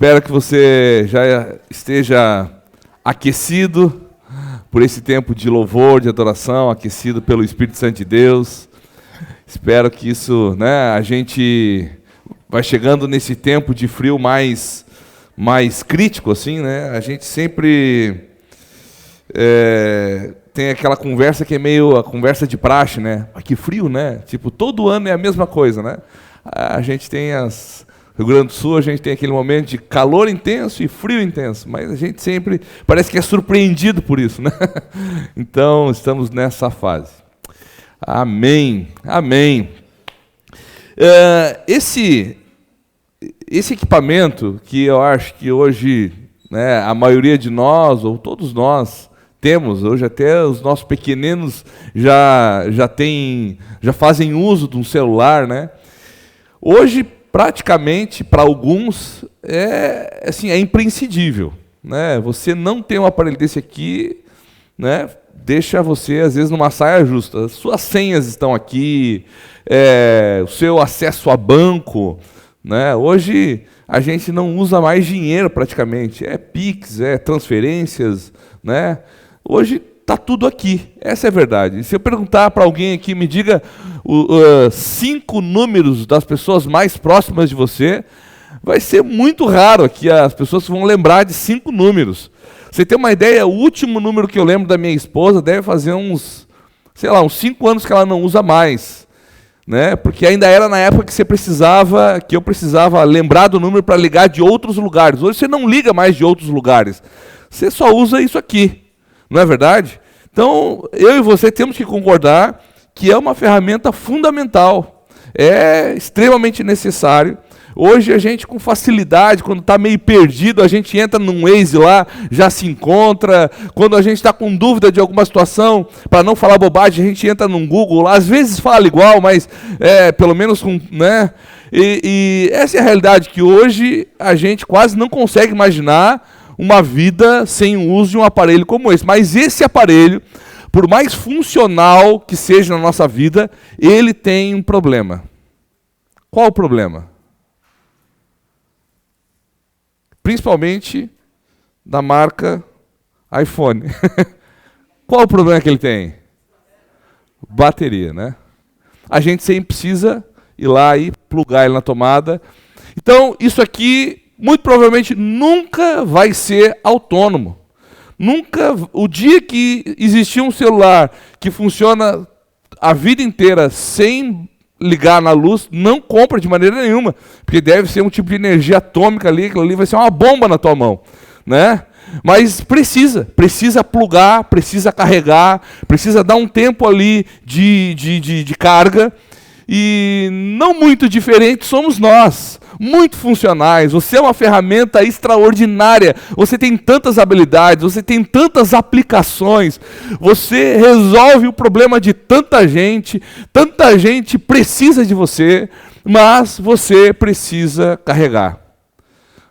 Espero que você já esteja aquecido por esse tempo de louvor, de adoração, aquecido pelo Espírito Santo de Deus. Espero que isso, a gente vai chegando nesse tempo de frio mais crítico, assim, A gente sempre tem aquela conversa que é meio a conversa de praxe, Ah, que frio, Tipo, todo ano é a mesma coisa, A gente tem Rio Grande do Sul, a gente tem aquele momento de calor intenso e frio intenso, mas a gente sempre parece que é surpreendido por isso, Então, estamos nessa fase. Amém, amém. Esse equipamento que eu acho que hoje, a maioria de nós, ou todos nós, temos, hoje até os nossos pequeninos já fazem uso de um celular, Hoje, praticamente, para alguns, é imprescindível, Você não ter um aparelho desse aqui, deixa você, às vezes, numa saia justa. As suas senhas estão aqui, o seu acesso a banco, Hoje, a gente não usa mais dinheiro, praticamente. É Pix, é transferências, Hoje, está tudo aqui. Essa é a verdade. Se eu perguntar para alguém aqui, me diga 5 números das pessoas mais próximas de você, vai ser muito raro aqui as pessoas vão lembrar de 5 números. Você tem uma ideia, o último número que eu lembro da minha esposa deve fazer uns 5 anos que ela não usa mais. Porque ainda era na época que eu precisava lembrar do número para ligar de outros lugares. Hoje você não liga mais de outros lugares. Você só usa isso aqui. Não é verdade? Então, eu e você temos que concordar que é uma ferramenta fundamental. É extremamente necessário. Hoje a gente, com facilidade, quando está meio perdido, a gente entra num Waze lá, já se encontra. Quando a gente está com dúvida de alguma situação, para não falar bobagem, a gente entra num Google lá. Às vezes fala igual, mas pelo menos com... E essa é a realidade, que hoje a gente quase não consegue imaginar uma vida sem o uso de um aparelho como esse. Mas esse aparelho, por mais funcional que seja na nossa vida, ele tem um problema. Qual o problema? Principalmente da marca iPhone. Qual o problema que ele tem? Bateria, A gente sempre precisa ir lá e plugar ele na tomada. Então, isso aqui muito provavelmente nunca vai ser autônomo. Nunca, o dia que existir um celular que funciona a vida inteira sem ligar na luz, não compra de maneira nenhuma, porque deve ser um tipo de energia atômica ali, aquilo ali vai ser uma bomba na tua mão, Mas precisa plugar, precisa carregar, precisa dar um tempo ali de carga, e não muito diferente somos nós, muito funcionais. Você é uma ferramenta extraordinária, você tem tantas habilidades, você tem tantas aplicações, você resolve o problema de tanta gente precisa de você, mas você precisa carregar.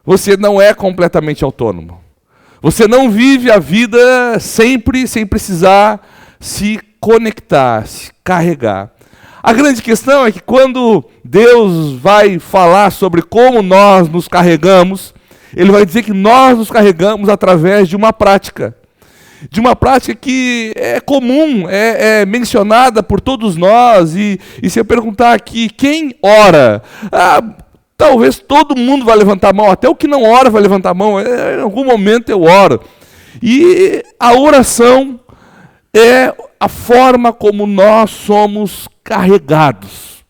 Você não é completamente autônomo. Você não vive a vida sempre sem precisar se conectar, se carregar. A grande questão é que quando Deus vai falar sobre como nós nos carregamos, Ele vai dizer que nós nos carregamos através de uma prática. De uma prática que é comum, é mencionada por todos nós. E se eu perguntar aqui, quem ora? Talvez todo mundo vai levantar a mão, até o que não ora vai levantar a mão. Em algum momento eu oro. E a oração é a forma como nós somos carregados,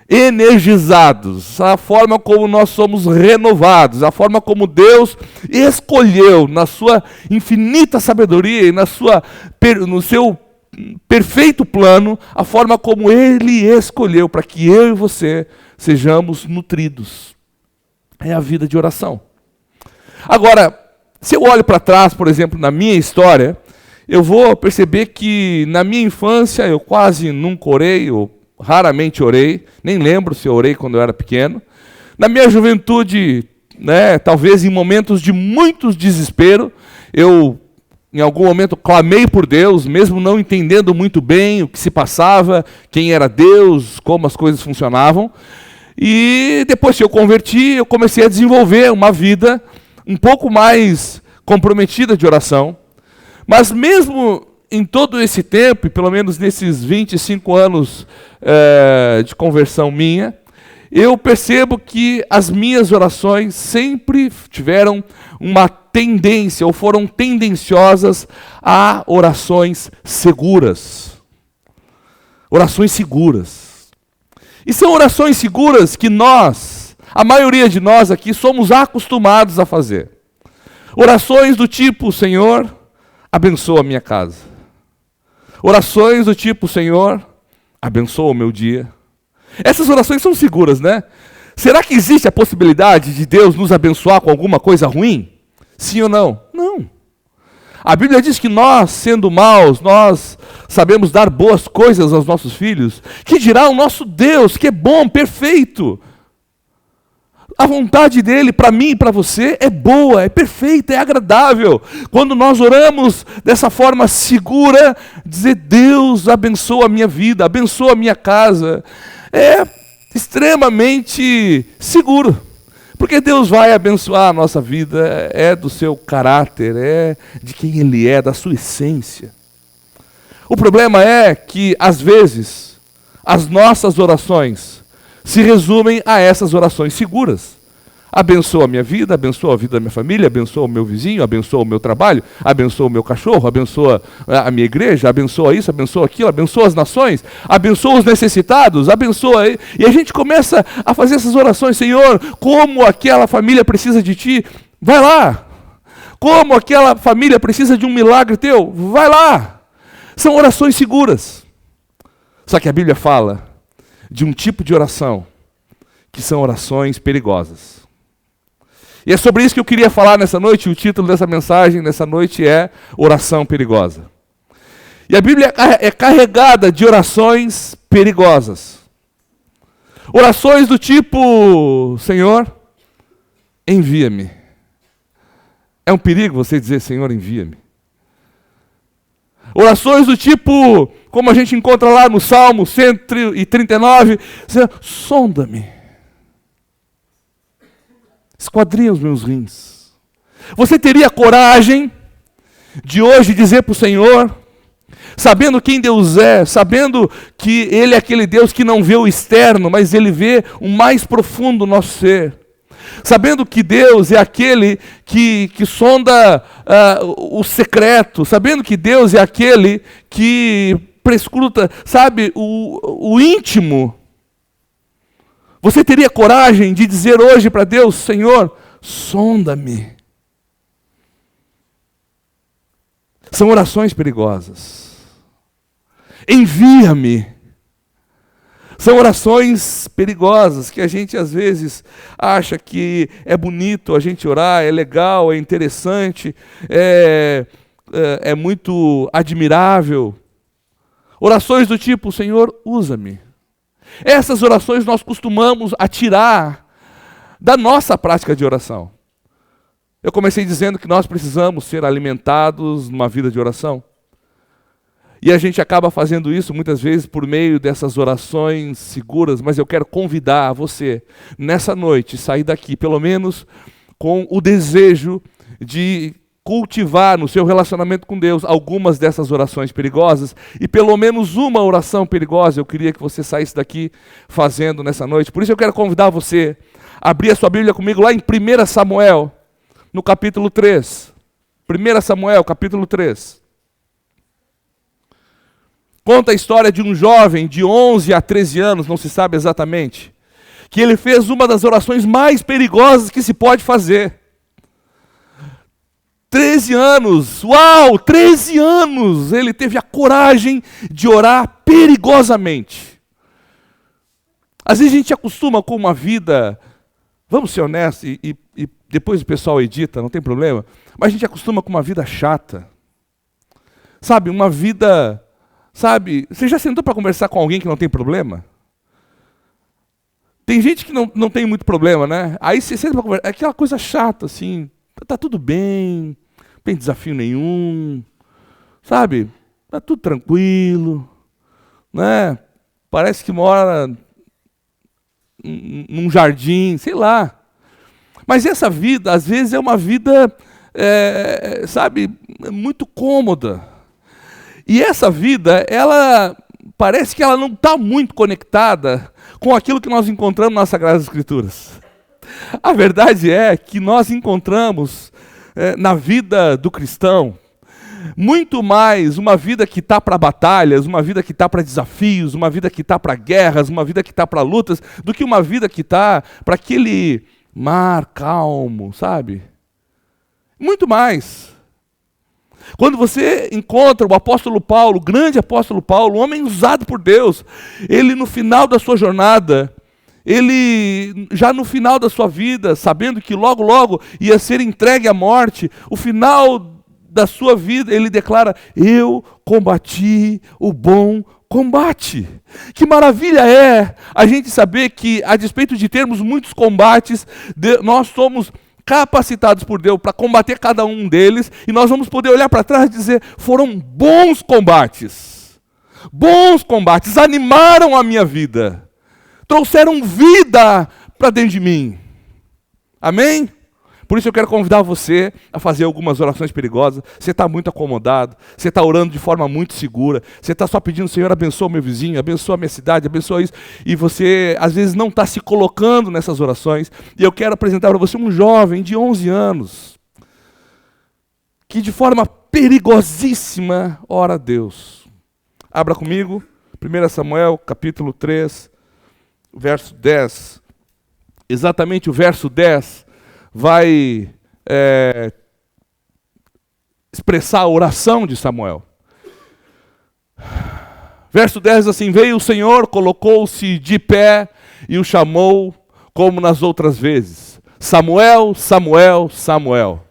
energizados, a forma como nós somos renovados, a forma como Deus escolheu, na sua infinita sabedoria e no seu perfeito plano, a forma como Ele escolheu para que eu e você sejamos nutridos. É a vida de oração. Agora, se eu olho para trás, por exemplo, na minha história, eu vou perceber que na minha infância eu quase nunca orei, ou raramente orei, nem lembro se eu orei quando eu era pequeno. Na minha juventude, talvez em momentos de muito desespero, eu em algum momento clamei por Deus, mesmo não entendendo muito bem o que se passava, quem era Deus, como as coisas funcionavam. E depois que eu converti, eu comecei a desenvolver uma vida um pouco mais comprometida de oração. Mas mesmo em todo esse tempo, e pelo menos nesses 25 anos de conversão minha, eu percebo que as minhas orações sempre tiveram uma tendência, ou foram tendenciosas a orações seguras. Orações seguras. E são orações seguras que nós, a maioria de nós aqui, somos acostumados a fazer. Orações do tipo: Senhor, abençoa a minha casa. Orações do tipo: Senhor, abençoa o meu dia. Essas orações são seguras, né? Será que existe a possibilidade de Deus nos abençoar com alguma coisa ruim? Sim ou não? Não. A Bíblia diz que nós, sendo maus, nós sabemos dar boas coisas aos nossos filhos. Que dirá o nosso Deus, que é bom, perfeito. A vontade dele para mim e para você é boa, é perfeita, é agradável. Quando nós oramos dessa forma segura, dizer: Deus abençoa a minha vida, abençoa a minha casa, é extremamente seguro. Porque Deus vai abençoar a nossa vida, é do seu caráter, é de quem Ele é, da sua essência. O problema é que, às vezes, as nossas orações se resumem a essas orações seguras. Abençoa a minha vida, abençoa a vida da minha família, abençoa o meu vizinho, abençoa o meu trabalho, abençoa o meu cachorro, abençoa a minha igreja, abençoa isso, abençoa aquilo, abençoa as nações, abençoa os necessitados, abençoa... E a gente começa a fazer essas orações: Senhor, como aquela família precisa de Ti, vai lá. Como aquela família precisa de um milagre Teu, vai lá. São orações seguras. Só que a Bíblia fala de um tipo de oração que são orações perigosas. E é sobre isso que eu queria falar nessa noite. O título dessa mensagem nessa noite é Oração Perigosa. E a Bíblia é carregada de orações perigosas. Orações do tipo: Senhor, envia-me. É um perigo você dizer: Senhor, envia-me. Orações do tipo, como a gente encontra lá no Salmo 139, Senhor, sonda-me. Esquadrinha os meus rins. Você teria coragem de hoje dizer para o Senhor, sabendo quem Deus é, sabendo que Ele é aquele Deus que não vê o externo, mas Ele vê o mais profundo do nosso ser, sabendo que Deus é aquele que sonda o secreto, sabendo que Deus é aquele que prescruta, sabe, o íntimo. Você teria coragem de dizer hoje para Deus: Senhor, sonda-me. São orações perigosas. Envia-me. São orações perigosas que a gente às vezes acha que é bonito a gente orar, é legal, é interessante, é muito admirável. Orações do tipo: Senhor, usa-me. Essas orações nós costumamos tirar da nossa prática de oração. Eu comecei dizendo que nós precisamos ser alimentados numa vida de oração. E a gente acaba fazendo isso muitas vezes por meio dessas orações seguras, mas eu quero convidar você, nessa noite, sair daqui, pelo menos com o desejo de cultivar no seu relacionamento com Deus algumas dessas orações perigosas, e pelo menos uma oração perigosa eu queria que você saísse daqui fazendo nessa noite. Por isso eu quero convidar você a abrir a sua Bíblia comigo lá em 1 Samuel, no capítulo 3. 1 Samuel, capítulo 3. Conta a história de um jovem de 11 a 13 anos, não se sabe exatamente, que ele fez uma das orações mais perigosas que se pode fazer. 13 anos, uau, 13 anos, ele teve a coragem de orar perigosamente. Às vezes a gente acostuma com uma vida, vamos ser honestos, e depois o pessoal edita, não tem problema, mas a gente acostuma com uma vida chata. Sabe, uma vida, sabe, você já sentou para conversar com alguém que não tem problema? Tem gente que não tem muito problema, né? Aí você senta para conversar, é aquela coisa chata, assim, tá tudo bem, não tem desafio nenhum, sabe? Tá tudo tranquilo, né? Parece que uma hora num jardim, sei lá. Mas essa vida, às vezes, é uma vida, sabe, muito cômoda. E essa vida, ela parece que ela não está muito conectada com aquilo que nós encontramos nas Sagradas Escrituras. A verdade é que nós encontramos na vida do cristão muito mais uma vida que está para batalhas, uma vida que está para desafios, uma vida que está para guerras, uma vida que está para lutas, do que uma vida que está para aquele mar calmo, sabe? Muito mais. Quando você encontra o apóstolo Paulo, o grande apóstolo Paulo, o homem usado por Deus, ele no final da sua jornada, ele já no final da sua vida, sabendo que logo, logo ia ser entregue à morte, o final da sua vida, ele declara: eu combati o bom combate. Que maravilha é a gente saber que, a despeito de termos muitos combates, nós somos capacitados por Deus para combater cada um deles, e nós vamos poder olhar para trás e dizer: foram bons combates. Bons combates, animaram a minha vida. Trouxeram vida para dentro de mim. Amém? Por isso eu quero convidar você a fazer algumas orações perigosas. Você está muito acomodado, você está orando de forma muito segura, você está só pedindo: Senhor, abençoa meu vizinho, abençoa a minha cidade, abençoa isso. E você, às vezes, não está se colocando nessas orações. E eu quero apresentar para você um jovem de 11 anos, que de forma perigosíssima ora a Deus. Abra comigo, 1 Samuel, capítulo 3, verso 10. Exatamente o verso 10 vai expressar a oração de Samuel. Verso 10 assim: veio o Senhor, colocou-se de pé e o chamou como nas outras vezes: Samuel, Samuel, Samuel.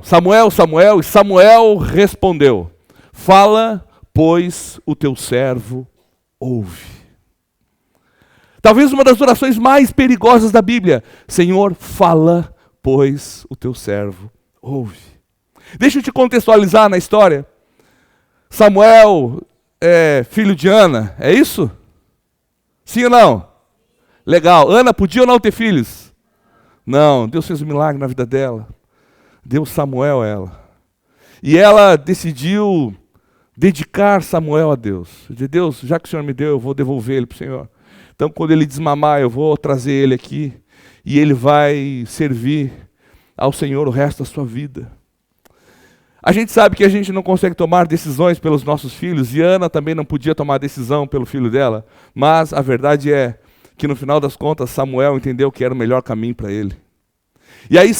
Samuel, Samuel, e Samuel respondeu: fala, pois o teu servo ouve. Talvez uma das orações mais perigosas da Bíblia: Senhor, fala, pois o teu servo ouve. Deixa eu te contextualizar na história. Samuel é filho de Ana, é isso? Sim ou não? Legal. Ana podia ou não ter filhos? Não, Deus fez um milagre na vida dela. Deu Samuel a ela. E ela decidiu dedicar Samuel a Deus. De Deus, já que o Senhor me deu, eu vou devolver ele para o Senhor. Então, quando ele desmamar, eu vou trazer ele aqui e ele vai servir ao Senhor o resto da sua vida. A gente sabe que a gente não consegue tomar decisões pelos nossos filhos, e Ana também não podia tomar decisão pelo filho dela, mas a verdade é que no final das contas Samuel entendeu que era o melhor caminho para ele. E aí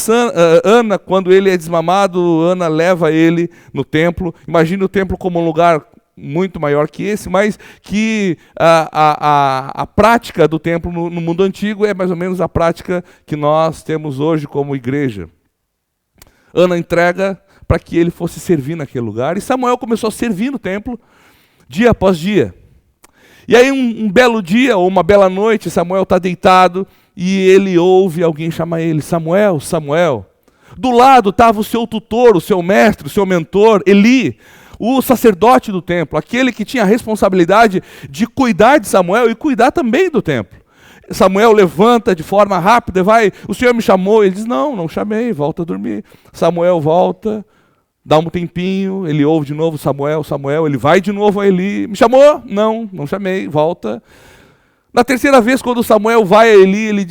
Ana, quando ele é desmamado, Ana leva ele no templo. Imagine o templo como um lugar muito maior que esse, mas que a prática do templo no mundo antigo é mais ou menos a prática que nós temos hoje como igreja. Ana entrega para que ele fosse servir naquele lugar, e Samuel começou a servir no templo, dia após dia. E aí um belo dia, ou uma bela noite, Samuel está deitado, e ele ouve alguém chamar ele: Samuel, Samuel. Do lado estava o seu tutor, o seu mestre, o seu mentor, Eli, o sacerdote do templo, aquele que tinha a responsabilidade de cuidar de Samuel e cuidar também do templo. Samuel levanta de forma rápida e vai: o Senhor me chamou? Ele diz: não chamei, volta a dormir. Samuel volta, dá um tempinho, ele ouve de novo: Samuel, Samuel. Ele vai de novo a Eli: me chamou? Não chamei, volta. Na terceira vez, quando Samuel vai a Eli, ele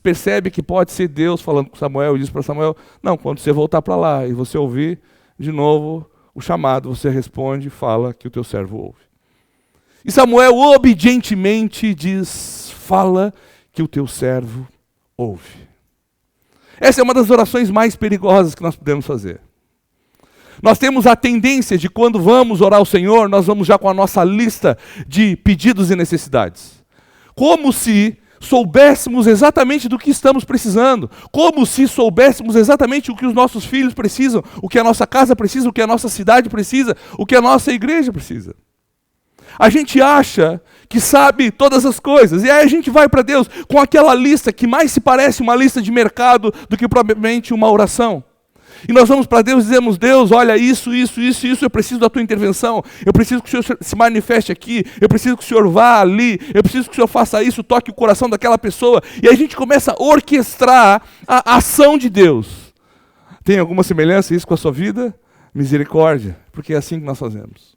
percebe que pode ser Deus falando com Samuel, e diz para Samuel: não, quando você voltar para lá e você ouvir de novo o chamado, você responde e fala que o teu servo ouve. E Samuel obedientemente diz: fala que o teu servo ouve. Essa é uma das orações mais perigosas que nós podemos fazer. Nós temos a tendência de, quando vamos orar ao Senhor, nós vamos já com a nossa lista de pedidos e necessidades. Como se soubéssemos exatamente do que estamos precisando. Como se soubéssemos exatamente o que os nossos filhos precisam, o que a nossa casa precisa, o que a nossa cidade precisa, o que a nossa igreja precisa. A gente acha que sabe todas as coisas, e aí a gente vai para Deus com aquela lista que mais se parece uma lista de mercado do que propriamente uma oração. E nós vamos para Deus e dizemos: Deus, olha isso, eu preciso da tua intervenção, eu preciso que o Senhor se manifeste aqui, eu preciso que o Senhor vá ali, eu preciso que o Senhor faça isso, toque o coração daquela pessoa. E a gente começa a orquestrar a ação de Deus. Tem alguma semelhança isso com a sua vida? Misericórdia, porque é assim que nós fazemos.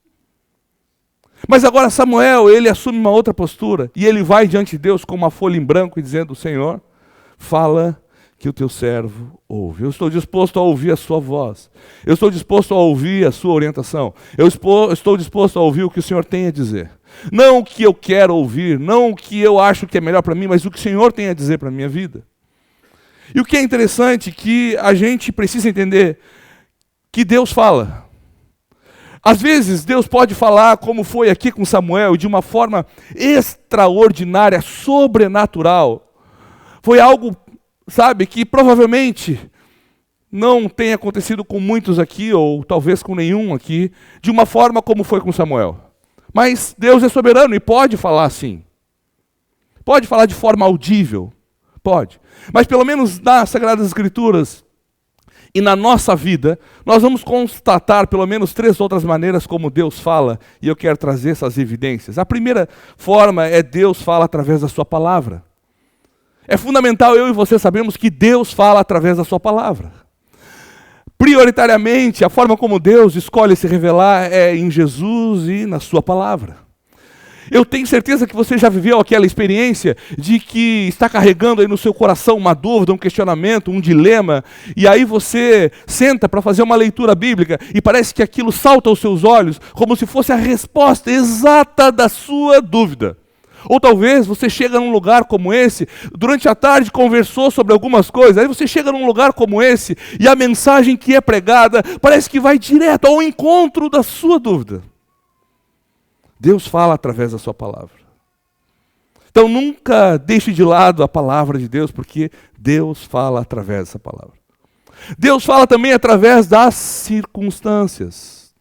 Mas agora Samuel, ele assume uma outra postura, e ele vai diante de Deus com uma folha em branco e dizendo: Senhor, fala que o teu servo ouve. Eu estou disposto a ouvir a sua voz. Eu estou disposto a ouvir a sua orientação. Eu estou disposto a ouvir o que o Senhor tem a dizer. Não o que eu quero ouvir, não o que eu acho que é melhor para mim, mas o que o Senhor tem a dizer para a minha vida. E o que é interessante é que a gente precisa entender que Deus fala. Às vezes Deus pode falar, como foi aqui com Samuel, de uma forma extraordinária, sobrenatural. Foi algo, sabe, que provavelmente não tenha acontecido com muitos aqui, ou talvez com nenhum aqui, de uma forma como foi com Samuel. Mas Deus é soberano e pode falar assim. Pode falar de forma audível. Pode. Mas pelo menos nas Sagradas Escrituras e na nossa vida, nós vamos constatar pelo menos 3 outras maneiras como Deus fala, e eu quero trazer essas evidências. A primeira forma é Deus fala através da sua palavra. É fundamental eu e você sabermos que Deus fala através da sua palavra. Prioritariamente, a forma como Deus escolhe se revelar é em Jesus e na sua palavra. Eu tenho certeza que você já viveu aquela experiência de que está carregando aí no seu coração uma dúvida, um questionamento, um dilema, e aí você senta para fazer uma leitura bíblica e parece que aquilo salta aos seus olhos como se fosse a resposta exata da sua dúvida. Ou talvez você chega num lugar como esse, durante a tarde conversou sobre algumas coisas, aí você chega num lugar como esse e a mensagem que é pregada parece que vai direto ao encontro da sua dúvida. Deus fala através da sua palavra. Então nunca deixe de lado a palavra de Deus, porque Deus fala através dessa palavra. Deus fala também através das circunstâncias.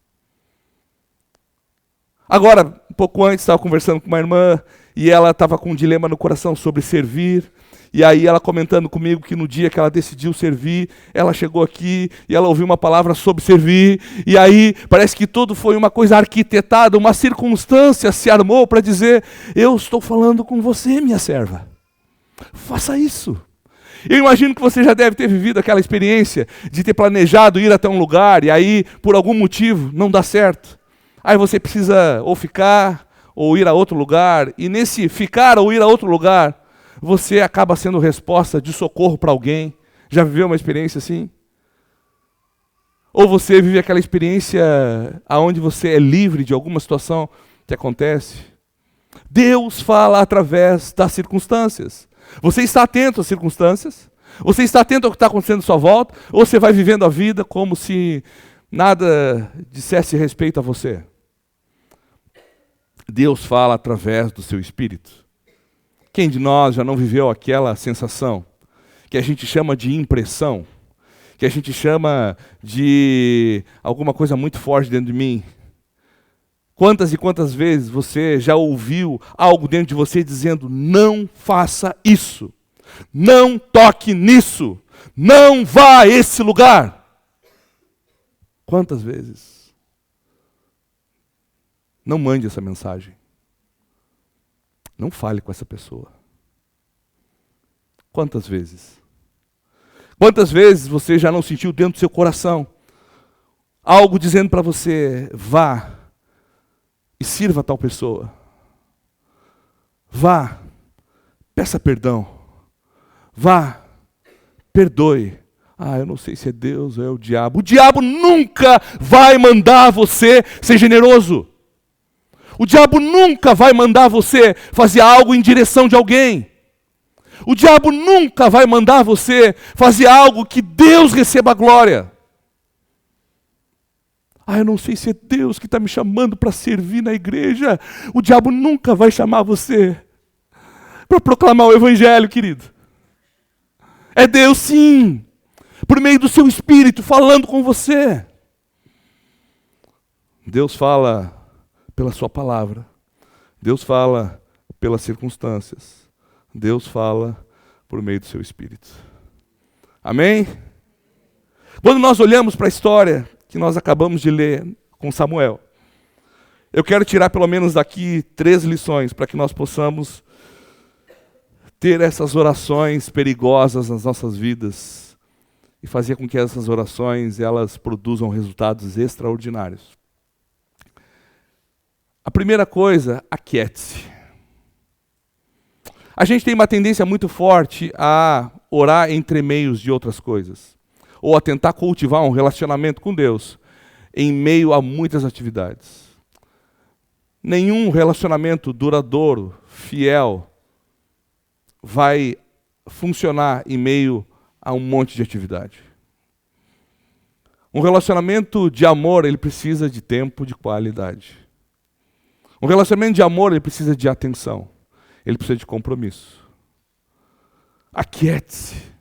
Agora, um pouco antes, estava conversando com uma irmã, e ela estava com um dilema no coração sobre servir. E aí ela comentando comigo que no dia que ela decidiu servir, ela chegou aqui e ela ouviu uma palavra sobre servir. E aí parece que tudo foi uma coisa arquitetada, uma circunstância se armou para dizer: eu estou falando com você, minha serva. Faça isso. Eu imagino que você já deve ter vivido aquela experiência de ter planejado ir até um lugar e aí, por algum motivo, não dá certo. Aí você precisa ou ficar ou ir a outro lugar. E nesse ficar ou ir a outro lugar, você acaba sendo resposta de socorro para alguém. Já viveu uma experiência assim? Ou você vive aquela experiência onde você é livre de alguma situação que acontece? Deus fala através das circunstâncias. Você está atento às circunstâncias? Você está atento ao que está acontecendo à sua volta? Ou você vai vivendo a vida como se nada dissesse respeito a você? Deus fala através do seu espírito. Quem de nós já não viveu aquela sensação que a gente chama de impressão, que a gente chama de alguma coisa muito forte dentro de mim? Quantas e quantas vezes você já ouviu algo dentro de você dizendo: não faça isso, não toque nisso, não vá a esse lugar? Quantas vezes? Não mande essa mensagem. Não fale com essa pessoa. Quantas vezes? Quantas vezes você já não sentiu dentro do seu coração algo dizendo para você: vá e sirva a tal pessoa. Vá, peça perdão. Vá, perdoe. Eu não sei se é Deus ou é o diabo. O diabo nunca vai mandar você ser generoso. O diabo nunca vai mandar você fazer algo em direção de alguém. O diabo nunca vai mandar você fazer algo que Deus receba a glória. Eu não sei se é Deus que está me chamando para servir na igreja. O diabo nunca vai chamar você para proclamar o evangelho, querido. É Deus, sim, por meio do seu Espírito, falando com você. Deus fala pela sua palavra. Deus fala pelas circunstâncias. Deus fala por meio do seu Espírito. Amém? Quando nós olhamos para a história que nós acabamos de ler com Samuel, eu quero tirar pelo menos daqui 3 lições para que nós possamos ter essas orações perigosas nas nossas vidas e fazer com que essas orações elas produzam resultados extraordinários. A primeira coisa, aquiete-se. A gente tem uma tendência muito forte a orar entre meios de outras coisas, ou a tentar cultivar um relacionamento com Deus em meio a muitas atividades. Nenhum relacionamento duradouro, fiel, vai funcionar em meio a um monte de atividade. Um relacionamento de amor, ele precisa de tempo de qualidade. Um relacionamento de amor, ele precisa de atenção. Ele precisa de compromisso. Aquiete-se.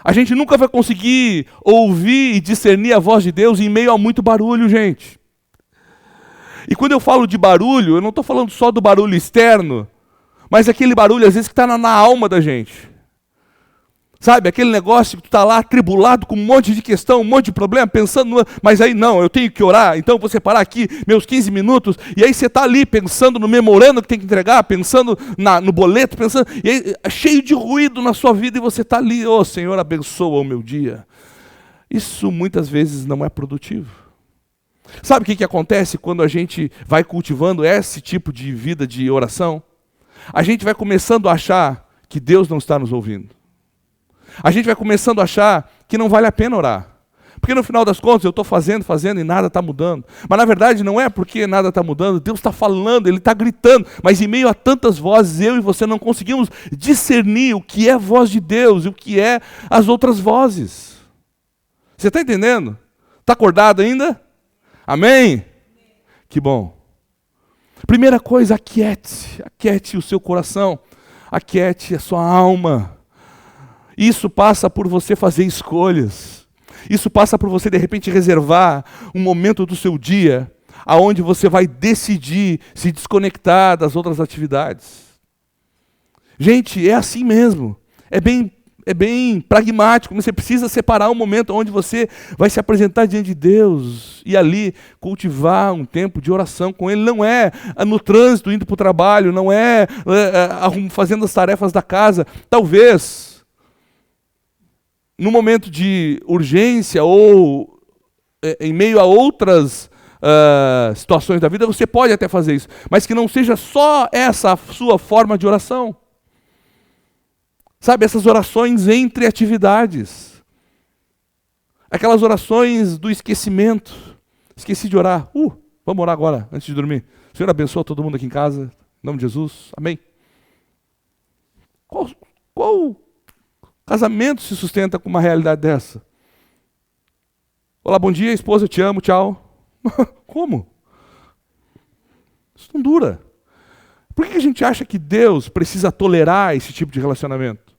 A gente nunca vai conseguir ouvir e discernir a voz de Deus em meio a muito barulho, gente. E quando eu falo de barulho, eu não estou falando só do barulho externo, mas aquele barulho, às vezes, que está na alma da gente. Sabe, aquele negócio que tu está lá atribulado com um monte de questão, um monte de problema, pensando, mas aí não, eu tenho que orar, então eu vou separar aqui meus 15 minutos, e aí você está ali pensando no memorando que tem que entregar, pensando no boleto, pensando, e aí, cheio de ruído na sua vida, e você está ali, ô Senhor, abençoa o meu dia. Isso muitas vezes não é produtivo. Sabe o que acontece quando a gente vai cultivando esse tipo de vida de oração? A gente vai começando a achar que Deus não está nos ouvindo. A gente vai começando a achar que não vale a pena orar. Porque no final das contas eu estou fazendo e nada está mudando. Mas na verdade não é porque nada está mudando, Deus está falando, Ele está gritando. Mas em meio a tantas vozes, eu e você não conseguimos discernir o que é a voz de Deus e o que é as outras vozes. Você está entendendo? Está acordado ainda? Amém? Que bom. Primeira coisa, aquiete o seu coração, aquiete a sua alma. Isso passa por você fazer escolhas. Isso passa por você, de repente, reservar um momento do seu dia aonde você vai decidir se desconectar das outras atividades. Gente, é assim mesmo. É bem pragmático. Você precisa separar um momento onde você vai se apresentar diante de Deus e ali cultivar um tempo de oração com Ele. Não é no trânsito, indo para o trabalho, não é fazendo as tarefas da casa. Talvez no momento de urgência ou em meio a outras situações da vida, você pode até fazer isso, mas que não seja só essa a sua forma de oração. Sabe, essas orações entre atividades. Aquelas orações do esquecimento. Esqueci de orar. Vamos orar agora, antes de dormir. Senhor, abençoa todo mundo aqui em casa. Em nome de Jesus. Amém. Qual casamento se sustenta com uma realidade dessa? Olá, bom dia, esposa, eu te amo, tchau. Como? Isso não dura. Por que a gente acha que Deus precisa tolerar esse tipo de relacionamento?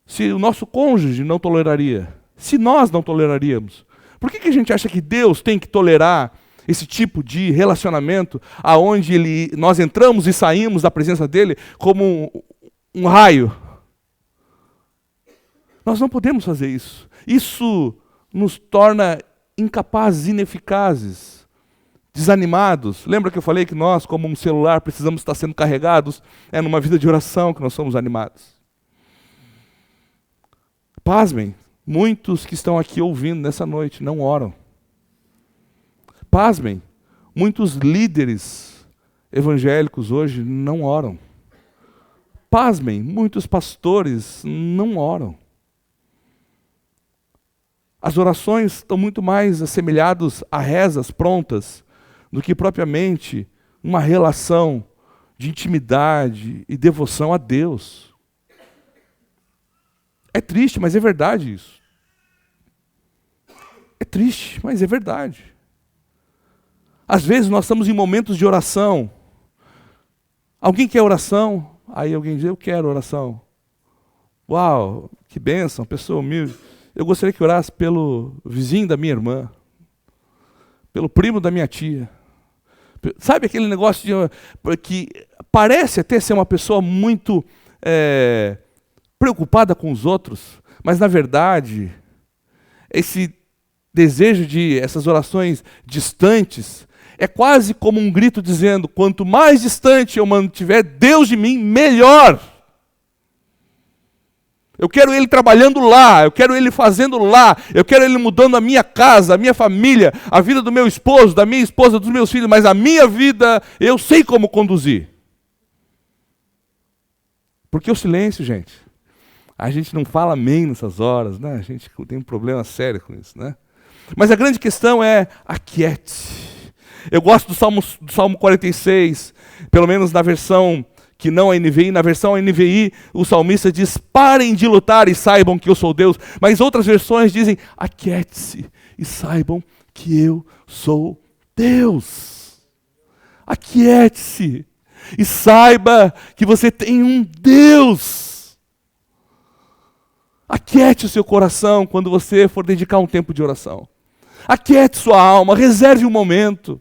Se o nosso cônjuge não toleraria, se nós não toleraríamos, por que a gente acha que Deus tem que tolerar esse tipo de relacionamento aonde nós entramos e saímos da presença dele como um raio? Nós não podemos fazer isso. Isso nos torna incapazes, ineficazes, desanimados. Lembra que eu falei que nós, como um celular, precisamos estar sendo carregados? É numa vida de oração que nós somos animados. Pasmem, muitos que estão aqui ouvindo nessa noite não oram. Pasmem, muitos líderes evangélicos hoje não oram. Pasmem, muitos pastores não oram. As orações estão muito mais assemelhadas a rezas prontas do que propriamente uma relação de intimidade e devoção a Deus. É triste, mas é verdade isso. É triste, mas é verdade. Às vezes nós estamos em momentos de oração. Alguém quer oração? Aí alguém diz, eu quero oração. Uau, que bênção, pessoa humilde. Eu gostaria que orasse pelo vizinho da minha irmã, pelo primo da minha tia. Sabe aquele negócio que parece até ser uma pessoa muito preocupada com os outros, mas na verdade, esse desejo de essas orações distantes, é quase como um grito dizendo: quanto mais distante eu mantiver Deus de mim, melhor. Eu quero Ele trabalhando lá, eu quero Ele fazendo lá, eu quero Ele mudando a minha casa, a minha família, a vida do meu esposo, da minha esposa, dos meus filhos, mas a minha vida eu sei como conduzir. Porque o silêncio, gente, a gente não fala amém nessas horas, né? A gente tem um problema sério com isso, né? Mas a grande questão é: aquiete. Eu gosto do Salmo 46, pelo menos na versão que não a NVI, na versão NVI, o salmista diz: parem de lutar e saibam que eu sou Deus. Mas outras versões dizem: aquiete-se e saibam que eu sou Deus. Aquiete-se e saiba que você tem um Deus. Aquiete o seu coração quando você for dedicar um tempo de oração. Aquiete sua alma, reserve um momento.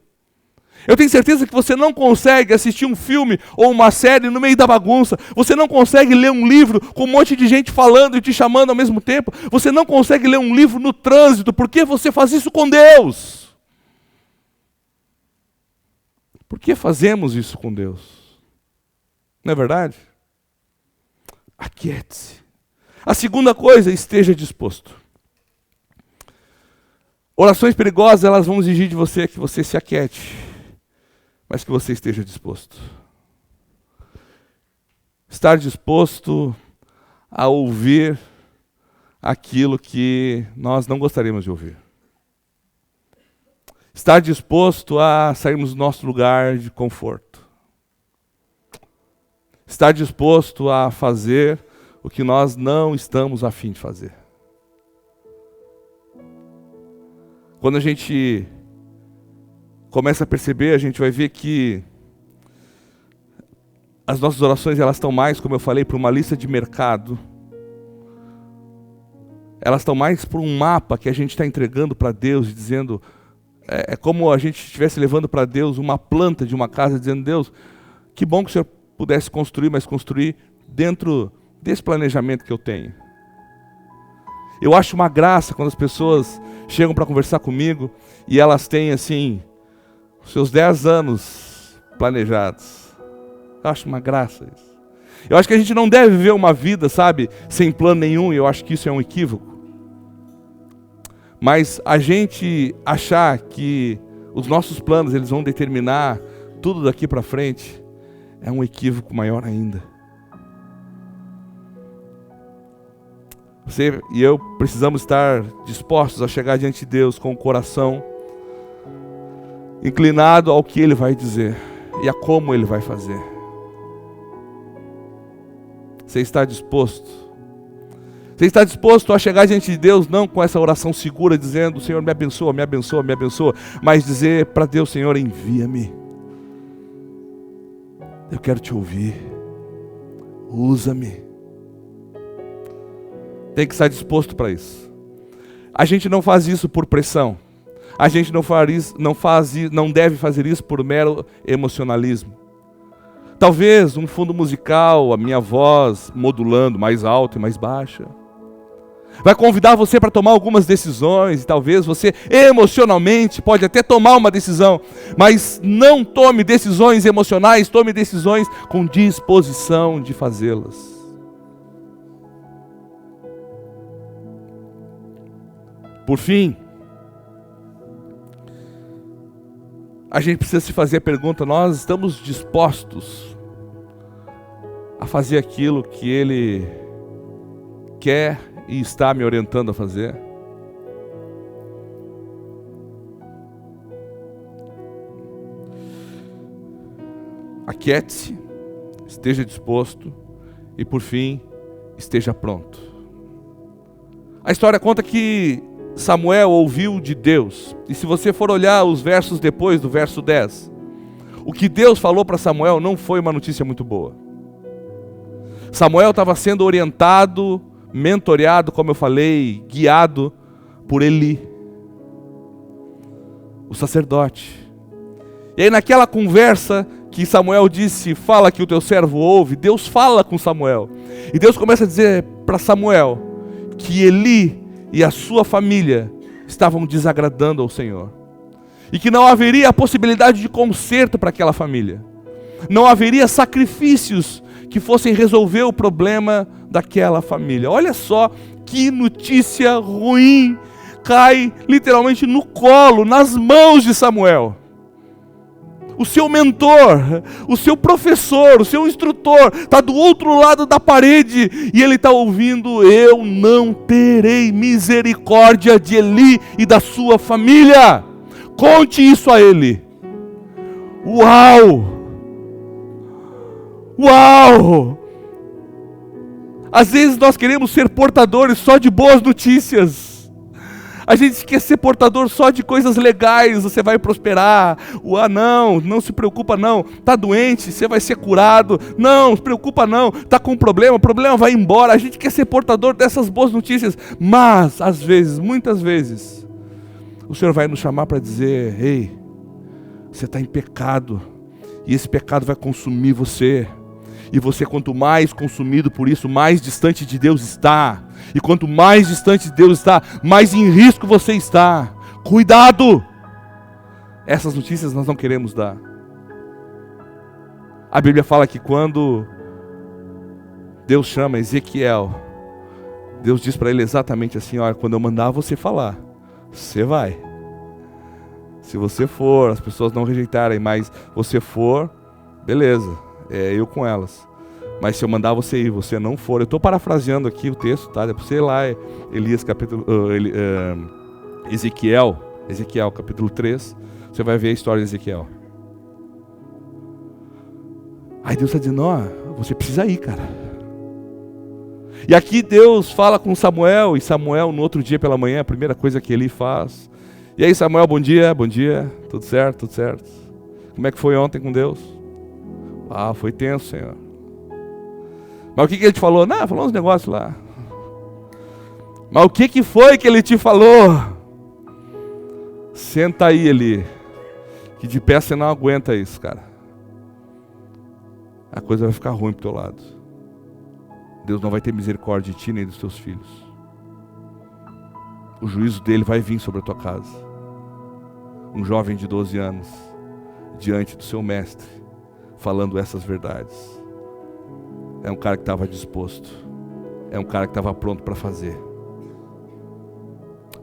Eu tenho certeza que você não consegue assistir um filme ou uma série no meio da bagunça. Você não consegue ler um livro com um monte de gente falando e te chamando ao mesmo tempo. Você não consegue ler um livro no trânsito. Por que você faz isso com Deus? Por que fazemos isso com Deus? Não é verdade? Aquiete-se. A segunda coisa: esteja disposto. Orações perigosas, elas vão exigir de você que você se aquiete, mas que você esteja disposto. Estar disposto a ouvir aquilo que nós não gostaríamos de ouvir. Estar disposto a sairmos do nosso lugar de conforto. Estar disposto a fazer o que nós não estamos a fim de fazer. Quando a gente começa a perceber, a gente vai ver que as nossas orações, elas estão mais, como eu falei, para uma lista de mercado. Elas estão mais para um mapa que a gente está entregando para Deus, dizendo, é como a gente estivesse levando para Deus uma planta de uma casa, dizendo: Deus, que bom que o Senhor pudesse construir, mas construir dentro desse planejamento que eu tenho. Eu acho uma graça quando as pessoas chegam para conversar comigo e elas têm assim os seus 10 anos planejados. Eu acho uma graça isso. Eu acho que a gente não deve viver uma vida, sabe, sem plano nenhum, e eu acho que isso é um equívoco. Mas a gente achar que os nossos planos eles vão determinar tudo daqui para frente é um equívoco maior ainda. Você e eu precisamos estar dispostos a chegar diante de Deus com o coração inclinado ao que Ele vai dizer e a como Ele vai fazer. Você está disposto? Você está disposto a chegar diante de Deus não com essa oração segura dizendo: Senhor, me abençoa, me abençoa, me abençoa, mas dizer para Deus: Senhor, envia-me. Eu quero te ouvir. Usa-me. Tem que estar disposto para isso. A gente não faz isso por pressão. A gente não deve fazer isso por mero emocionalismo. Talvez um fundo musical, a minha voz modulando mais alto e mais baixa, vai convidar você para tomar algumas decisões, e talvez você emocionalmente pode até tomar uma decisão, mas não tome decisões emocionais, tome decisões com disposição de fazê-las. Por fim, a gente precisa se fazer a pergunta: nós estamos dispostos a fazer aquilo que Ele quer e está me orientando a fazer? Aquiete-se, esteja disposto e, por fim, esteja pronto. A história conta que Samuel ouviu de Deus, e se você for olhar os versos depois do verso 10, o que Deus falou para Samuel não foi uma notícia muito boa. Samuel estava sendo orientado, mentoreado, como eu falei, guiado por Eli, o sacerdote. E aí naquela conversa que Samuel disse: fala que o teu servo ouve, Deus fala com Samuel, e Deus começa a dizer para Samuel que Eli e a sua família estavam desagradando ao Senhor. E que não haveria a possibilidade de conserto para aquela família. Não haveria sacrifícios que fossem resolver o problema daquela família. Olha só que notícia ruim cai literalmente no colo, nas mãos de Samuel. O seu mentor, o seu professor, o seu instrutor está do outro lado da parede e ele está ouvindo: eu não terei misericórdia de Eli e da sua família. Conte isso a ele. Uau! Uau! Às vezes nós queremos ser portadores só de boas notícias. A gente quer ser portador só de coisas legais. Você vai prosperar. Não se preocupa não. Está doente, você vai ser curado. Não se preocupa não. Está com um problema, o problema vai embora. A gente quer ser portador dessas boas notícias. Mas, às vezes, muitas vezes, o Senhor vai nos chamar para dizer: ei, você está em pecado. E esse pecado vai consumir você. E você, quanto mais consumido por isso, mais distante de Deus está. E quanto mais distante de Deus está, mais em risco você está. Cuidado! Essas notícias nós não queremos dar. A Bíblia fala que quando Deus chama Ezequiel, Deus diz para ele exatamente assim: olha, quando eu mandar você falar, você vai. Se você for, as pessoas não rejeitarem, mas você for, beleza, é eu com elas. Mas se eu mandar você ir, você não for. Eu estou parafraseando aqui o texto, tá? Depois você ir lá, Ezequiel, capítulo 3, você vai ver a história de Ezequiel. Aí Deus está dizendo: ó, você precisa ir, cara. E aqui Deus fala com Samuel, e Samuel no outro dia pela manhã, a primeira coisa que ele faz: e aí Samuel, bom dia, tudo certo, como é que foi ontem com Deus? Ah, foi tenso, Senhor. Mas o que ele te falou? Não, falou uns negócios lá. Mas o que foi que ele te falou? Senta aí, Eli, que de pé você não aguenta isso, cara. A coisa vai ficar ruim pro teu lado. Deus não vai ter misericórdia de ti nem dos teus filhos. O juízo dele vai vir sobre a tua casa. Um jovem de 12 anos, diante do seu mestre, falando essas verdades. É um cara que estava disposto. É um cara que estava pronto para fazer.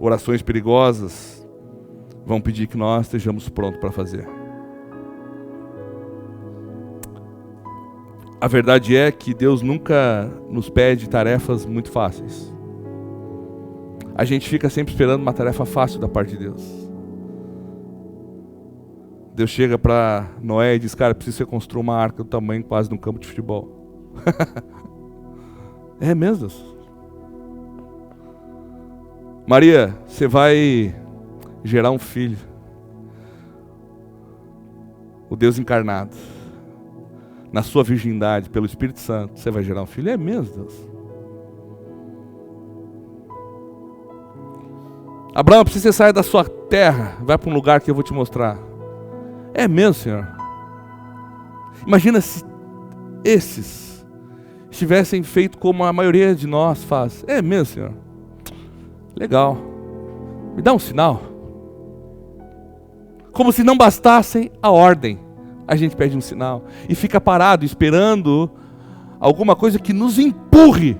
Orações perigosas vão pedir que nós estejamos prontos para fazer. A verdade é que Deus nunca nos pede tarefas muito fáceis. A gente fica sempre esperando uma tarefa fácil da parte de Deus. Deus chega para Noé e diz: cara, preciso que você construa uma arca do tamanho quase de um campo de futebol. É mesmo, Deus? Maria, você vai gerar um filho. O Deus encarnado. Na sua virgindade, pelo Espírito Santo, você vai gerar um filho. É mesmo, Deus? Abraão, precisa que você saia da sua terra, vai para um lugar que eu vou te mostrar. É mesmo, Senhor? Imagina se esses tivessem feito como a maioria de nós faz. É mesmo, Senhor? Legal. Me dá um sinal. Como se não bastasse a ordem, a gente pede um sinal e fica parado esperando alguma coisa que nos empurre.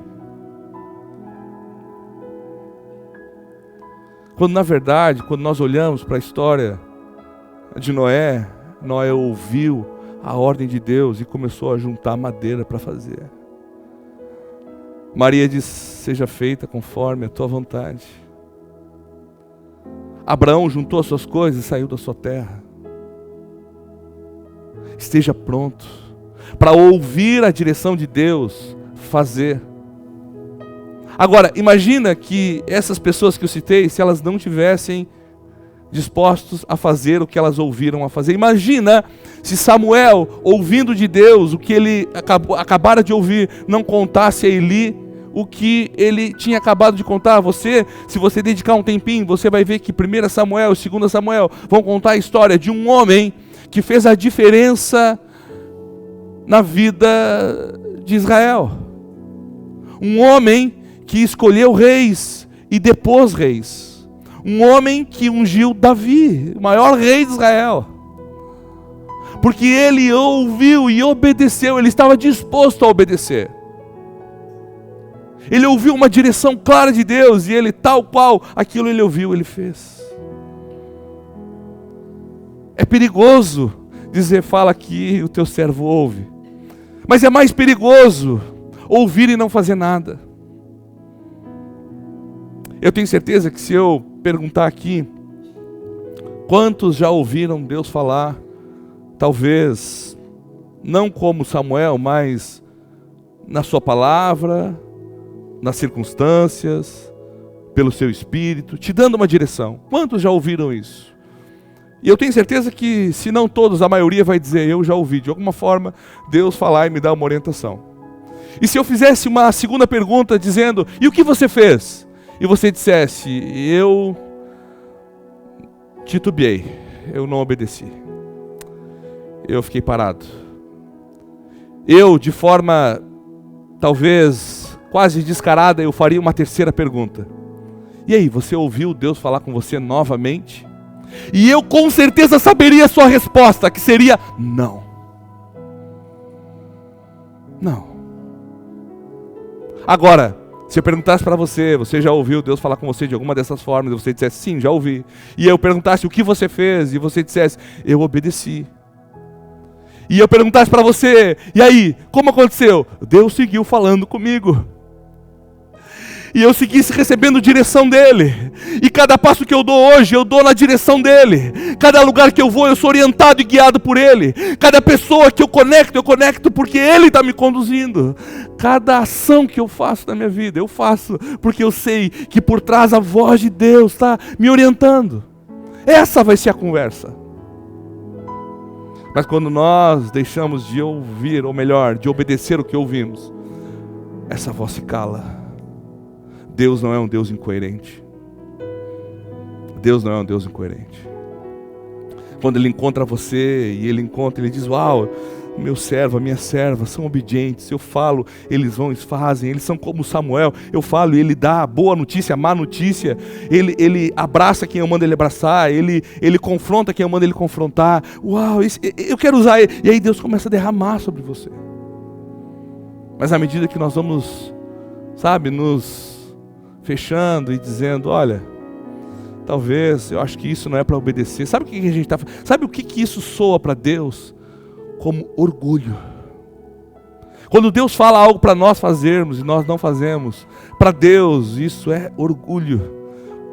Quando na verdade, quando nós olhamos para a história de Noé, Noé ouviu a ordem de Deus e começou a juntar madeira para fazer. Maria diz: seja feita conforme a tua vontade. Abraão juntou as suas coisas e saiu da sua terra. Esteja pronto para ouvir a direção de Deus, fazer. Agora, imagina que essas pessoas que eu citei, se elas não tivessem dispostos a fazer o que elas ouviram a fazer. Imagina se Samuel, ouvindo de Deus o que ele acabara de ouvir, não contasse a Eli o que ele tinha acabado de contar. Se você dedicar um tempinho, você vai ver que 1 Samuel e 2 Samuel vão contar a história de um homem que fez a diferença na vida de Israel. Um homem que escolheu reis e depôs reis. Um homem que ungiu Davi, o maior rei de Israel. Porque ele ouviu e obedeceu, ele estava disposto a obedecer. Ele ouviu uma direção clara de Deus e ele, tal qual aquilo ele ouviu, ele fez. É perigoso dizer, fala aqui, o teu servo ouve. Mas é mais perigoso ouvir e não fazer nada. Eu tenho certeza que se eu perguntar aqui, quantos já ouviram Deus falar, talvez, não como Samuel, mas na sua palavra, nas circunstâncias, pelo seu espírito, te dando uma direção. Quantos já ouviram isso? E eu tenho certeza que, se não todos, a maioria vai dizer, eu já ouvi. De alguma forma, Deus falar e me dar uma orientação. E se eu fizesse uma segunda pergunta dizendo, e o que você fez? E você dissesse, eu titubeei, eu não obedeci. Eu fiquei parado. Eu, de forma, talvez, quase descarada, eu faria uma terceira pergunta. E aí, você ouviu Deus falar com você novamente? E eu com certeza saberia a sua resposta, que seria não. Não. Agora, se eu perguntasse para você, você já ouviu Deus falar com você de alguma dessas formas? E você dissesse, sim, já ouvi. E eu perguntasse o que você fez, e você dissesse, eu obedeci. E eu perguntasse para você, e aí, como aconteceu? Deus seguiu falando comigo. E eu seguisse recebendo direção dele. E cada passo que eu dou hoje, eu dou na direção dele. Cada lugar que eu vou, eu sou orientado e guiado por ele. Cada pessoa que eu conecto porque ele está me conduzindo. Cada ação que eu faço na minha vida, eu faço porque eu sei que por trás a voz de Deus está me orientando. Essa vai ser a conversa. Mas quando nós deixamos de ouvir, ou melhor, de obedecer o que ouvimos, essa voz se cala. Deus não é um Deus incoerente. Deus não é um Deus incoerente. Quando Ele encontra você e Ele diz, uau, meu servo, a minha serva são obedientes. Eu falo, eles vão e fazem. Eles são como Samuel. Eu falo e ele dá a boa notícia, a má notícia. Ele abraça quem eu mando ele abraçar. Ele confronta quem eu mando ele confrontar. Uau, eu quero usar ele. E aí Deus começa a derramar sobre você. Mas à medida que nós vamos, nos fechando e dizendo, olha, talvez, eu acho que isso não é para obedecer. Sabe o que a gente está fazendo? Sabe o que isso soa para Deus? Como orgulho. Quando Deus fala algo para nós fazermos e nós não fazemos, para Deus isso é orgulho.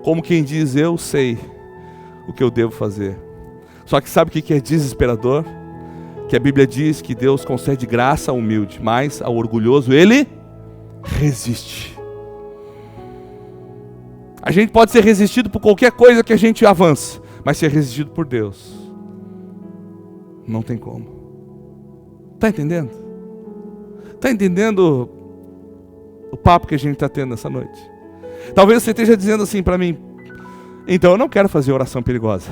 Como quem diz, eu sei o que eu devo fazer. Só que sabe o que é desesperador? Que a Bíblia diz que Deus concede graça ao humilde, mas ao orgulhoso Ele resiste. A gente pode ser resistido por qualquer coisa que a gente avance, mas ser resistido por Deus, não tem como. Está entendendo? Está entendendo o papo que a gente está tendo nessa noite? Talvez você esteja dizendo assim para mim, então eu não quero fazer oração perigosa.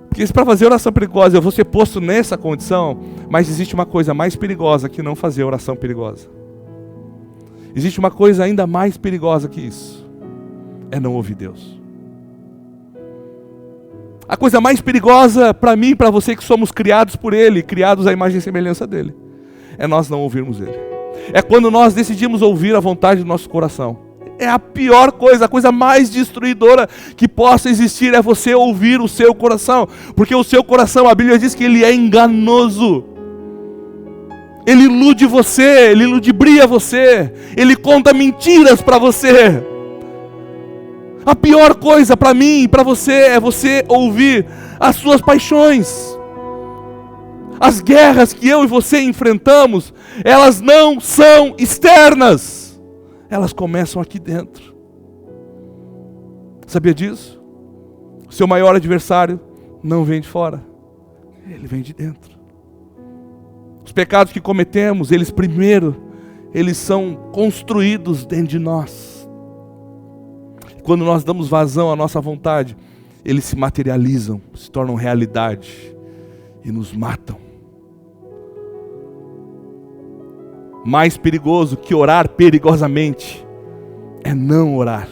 Porque para fazer oração perigosa eu vou ser posto nessa condição, mas existe uma coisa mais perigosa que não fazer oração perigosa. Existe uma coisa ainda mais perigosa que isso. É não ouvir Deus. A coisa mais perigosa para mim e para você que somos criados por Ele, criados à imagem e semelhança dEle, é nós não ouvirmos Ele. É quando nós decidimos ouvir a vontade do nosso coração. É a pior coisa, a coisa mais destruidora que possa existir é você ouvir o seu coração. Porque o seu coração, a Bíblia diz que ele é enganoso. Ele ilude você, ele ludibria você, ele conta mentiras para você. A pior coisa para mim e para você é você ouvir as suas paixões. As guerras que eu e você enfrentamos, elas não são externas. Elas começam aqui dentro. Sabia disso? O seu maior adversário não vem de fora. Ele vem de dentro. Os pecados que cometemos, eles são construídos dentro de nós. Quando nós damos vazão à nossa vontade, eles se materializam, se tornam realidade e nos matam. Mais perigoso que orar perigosamente é não orar.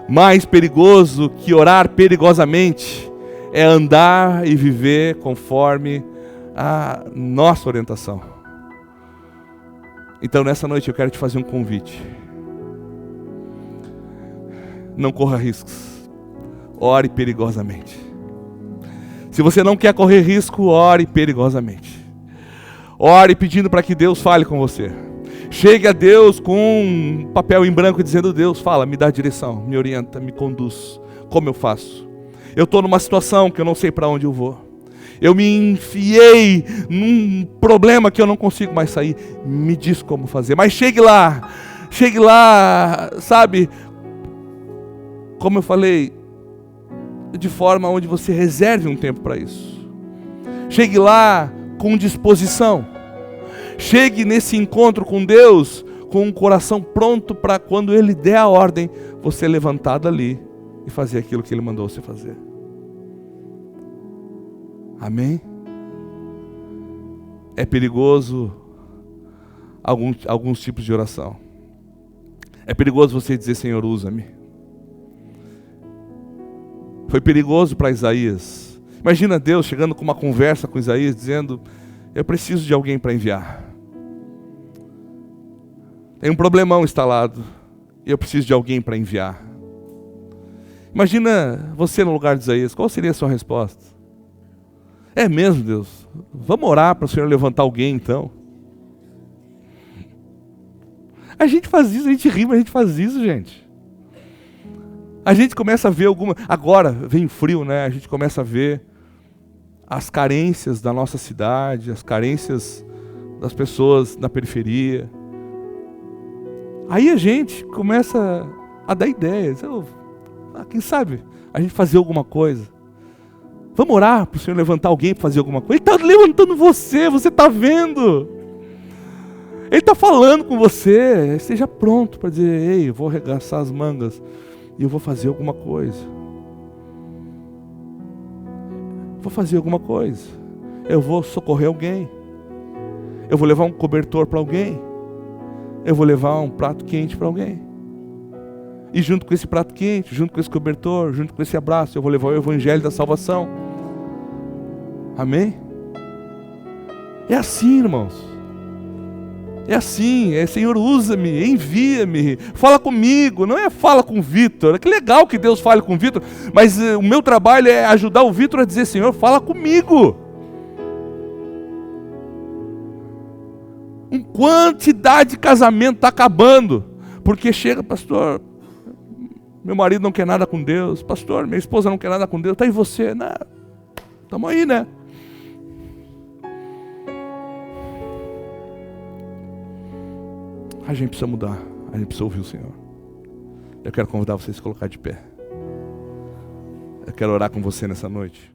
Mais perigoso que orar perigosamente é andar e viver conforme a nossa orientação. Então nessa noite eu quero te fazer um convite. Não corra riscos. Ore perigosamente. Se você não quer correr risco, ore perigosamente. Ore pedindo para que Deus fale com você. Chegue a Deus com um papel em branco dizendo: Deus, fala, me dá direção, me orienta, me conduz. Como eu faço? Eu estou numa situação que eu não sei para onde eu vou. Eu me enfiei num problema que eu não consigo mais sair. Me diz como fazer. Mas chegue lá, sabe? Como eu falei, de forma onde você reserve um tempo para isso. Chegue lá com disposição. Chegue nesse encontro com Deus com um coração pronto para quando Ele der a ordem, você levantar dali e fazer aquilo que Ele mandou você fazer. Amém? É perigoso alguns tipos de oração. É perigoso você dizer: Senhor, usa-me. Foi perigoso para Isaías. Imagina Deus chegando com uma conversa com Isaías, dizendo: eu preciso de alguém para enviar. Tem um problemão instalado e eu preciso de alguém para enviar. Imagina você no lugar de Isaías. Qual seria a sua resposta? É mesmo, Deus? Vamos orar para o Senhor levantar alguém então. A gente faz isso, a gente ri, mas a gente faz isso, gente. A gente começa a ver agora vem frio, né? A gente começa a ver as carências da nossa cidade, as carências das pessoas na periferia. Aí a gente começa a dar ideias. Quem sabe a gente fazer alguma coisa. Vamos orar para o Senhor levantar alguém para fazer alguma coisa. Ele está levantando você está vendo. Ele está falando com você. Esteja pronto para dizer: ei, eu vou arregaçar as mangas e eu vou fazer alguma coisa. Vou fazer alguma coisa. Eu vou socorrer alguém. Eu vou levar um cobertor para alguém. Eu vou levar um prato quente para alguém. E junto com esse prato quente, junto com esse cobertor, junto com esse abraço, eu vou levar o evangelho da salvação. Amém? É assim, irmãos. É assim, Senhor, usa-me, envia-me, fala comigo. Não é fala com o Vitor. É que legal que Deus fale com o Vitor, mas o meu trabalho é ajudar o Vitor a dizer: Senhor, fala comigo. Uma quantidade de casamento está acabando, porque chega: pastor, meu marido não quer nada com Deus. Pastor, minha esposa não quer nada com Deus. Está em você? Estamos aí, né? A gente precisa mudar. A gente precisa ouvir o Senhor. Eu quero convidar vocês a se colocar de pé. Eu quero orar com você nessa noite.